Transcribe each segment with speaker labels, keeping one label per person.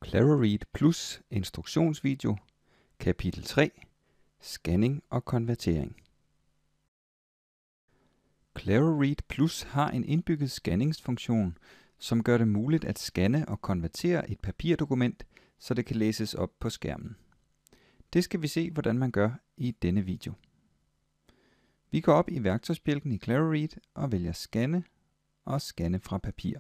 Speaker 1: Clara Read Plus instruktionsvideo, kapitel 3, scanning og konvertering. Clara Read Plus har en indbygget scanningsfunktion, som gør det muligt at scanne og konvertere et papirdokument, så det kan læses op på skærmen. Det skal vi se, hvordan man gør i denne video. Vi går op i værktøjsbjælken i Clara Read og vælger scanne og scanne fra papir.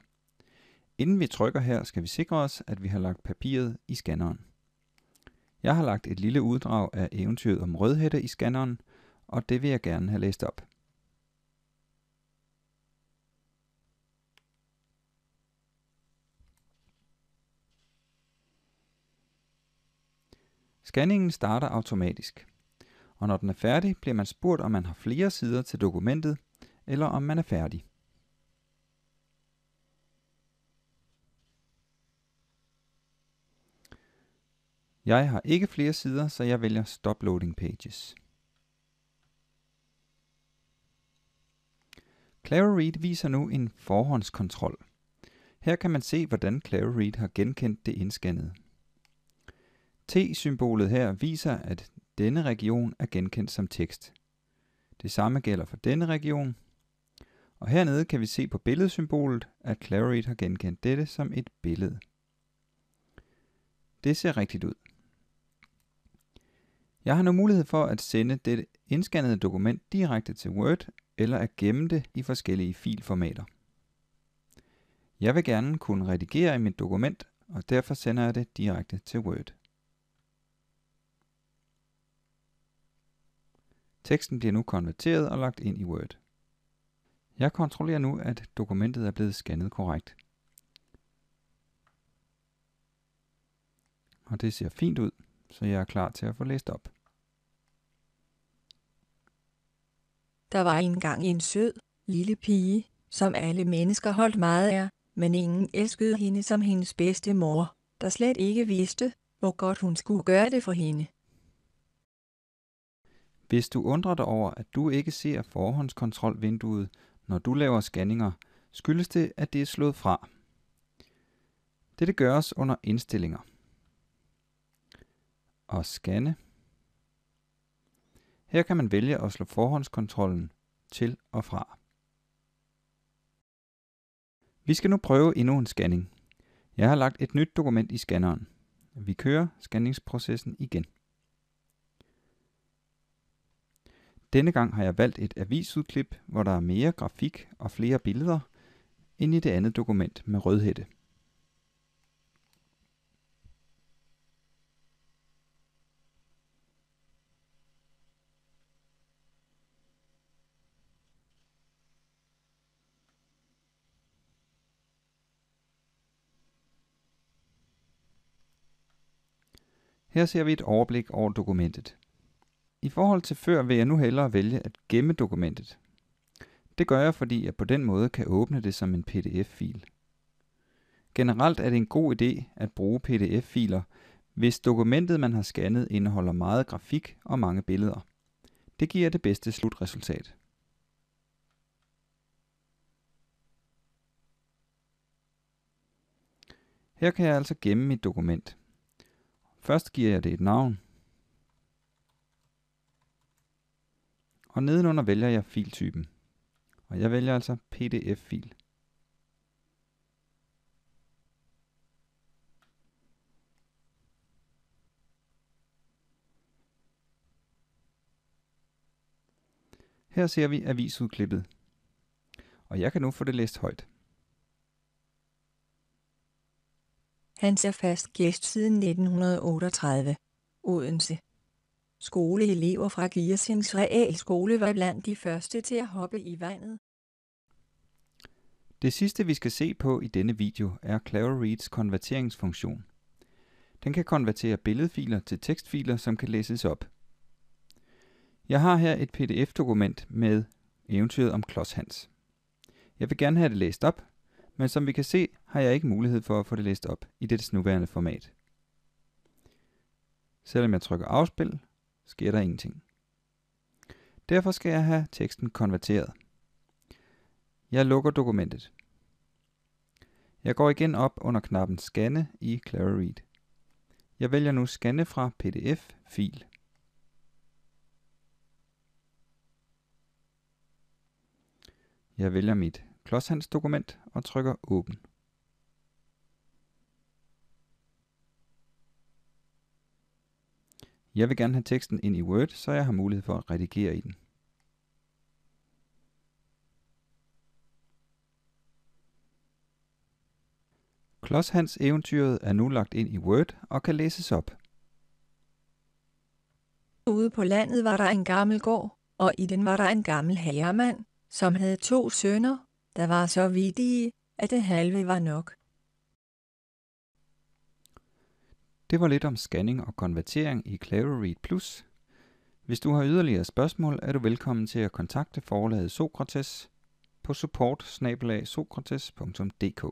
Speaker 1: Inden vi trykker her, skal vi sikre os, at vi har lagt papiret i scanneren. Jeg har lagt et lille uddrag af eventyret om Rødhætte i scanneren, og det vil jeg gerne have læst op. Scanningen starter automatisk, og når den er færdig, bliver man spurgt, om man har flere sider til dokumentet, eller om man er færdig. Jeg har ikke flere sider, så jeg vælger Stop Loading Pages. Clara Read viser nu en forhåndskontrol. Her kan man se, hvordan Clara Read har genkendt det indscannede. T-symbolet her viser, at denne region er genkendt som tekst. Det samme gælder for denne region. Og hernede kan vi se på billedsymbolet, at Clara Read har genkendt dette som et billede. Det ser rigtigt ud. Jeg har nu mulighed for at sende dette indscannede dokument direkte til Word, eller at gemme det i forskellige filformater. Jeg vil gerne kunne redigere i mit dokument, og derfor sender jeg det direkte til Word. Teksten bliver nu konverteret og lagt ind i Word. Jeg kontrollerer nu, at dokumentet er blevet scannet korrekt. Og det ser fint ud, så jeg er klar til at få læst op.
Speaker 2: Der var engang en sød, lille pige, som alle mennesker holdt meget af, men ingen elskede hende som hendes bedste mor, der slet ikke vidste, hvor godt hun skulle gøre det for hende.
Speaker 1: Hvis du undrer dig over, at du ikke ser forhåndskontrolvinduet, når du laver scanninger, skyldes det, at det er slået fra. Dette gøres under indstillinger. Og scanne. Her kan man vælge at slå forhåndskontrollen til og fra. Vi skal nu prøve endnu en scanning. Jeg har lagt et nyt dokument i scanneren. Vi kører scanningsprocessen igen. Denne gang har jeg valgt et avisudklip, hvor der er mere grafik og flere billeder, end i det andet dokument med Rødhætte. Her ser vi et overblik over dokumentet. I forhold til før vil jeg nu hellere vælge at gemme dokumentet. Det gør jeg, fordi jeg på den måde kan åbne det som en PDF-fil. Generelt er det en god idé at bruge PDF-filer, hvis dokumentet man har scannet indeholder meget grafik og mange billeder. Det giver det bedste slutresultat. Her kan jeg altså gemme mit dokument. Først giver jeg det et navn. Og nedenunder vælger jeg filtypen. Og jeg vælger altså PDF-fil. Her ser vi avisudklippet. Og jeg kan nu få det læst højt.
Speaker 2: Han er fast gæst siden 1938. Odense. Skoleelever fra Giersings Realskole var blandt de første til at hoppe i vandet.
Speaker 1: Det sidste vi skal se på i denne video er Clara Reads konverteringsfunktion. Den kan konvertere billedfiler til tekstfiler, som kan læses op. Jeg har her et PDF-dokument med eventyret om Klods Hans. Jeg vil gerne have det læst op, men som vi kan se, har jeg ikke mulighed for at få det læst op i dets nuværende format. Selvom jeg trykker afspil, sker der ingenting. Derfor skal jeg have teksten konverteret. Jeg lukker dokumentet. Jeg går igen op under knappen Scanne i Clara Read. Jeg vælger nu scanne fra PDF-fil. Jeg vælger mit klodshandsdokument og trykker åbn. Jeg vil gerne have teksten ind i Word, så jeg har mulighed for at redigere i den. Klodshans eventyret er nu lagt ind i Word og kan læses op.
Speaker 2: Ude på landet var der en gammel gård, og i den var der en gammel herremand, som havde 2 sønner, der var så vittige, at det halve var nok.
Speaker 1: Det var lidt om scanning og konvertering i Cleverread Plus. Hvis du har yderligere spørgsmål, er du velkommen til at kontakte forlaget Sokrates på support@sokrates.dk.